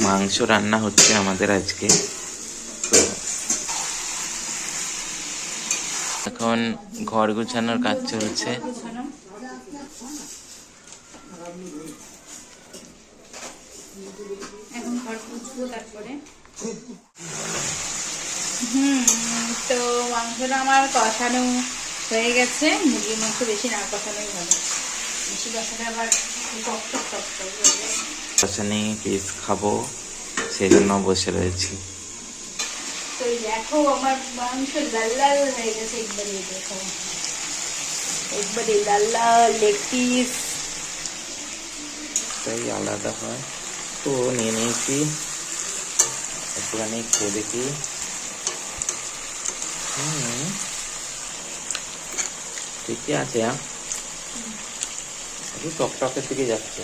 মাংস রান্না হচ্ছে আমাদের আজকে। এখন ঘর গুছানোর কাজ চলছে। এখন ঘর মুছবো তারপরে। তো মাংসটা আমার কষানো হয়ে গেছে। মুরগির মাংস বেশি না কষানোই ভালো, বেশি কষালে আবার টক টক টক টক হয়ে যায়। কষানি পিস খাবো, সেই জন্য বসে রয়েছি। তো দেখো আমার মাংস লাল লাল হয়ে গেছে, একবারে দেখো, একবারে লাল লাল লেগ পিস। তাই আলাদা হয় তো নিয়ে নিয়েছি, একটুখানি খেয়ে দেখি। ঠিকই আছে, একটু টকটকের দিকে যাচ্ছে।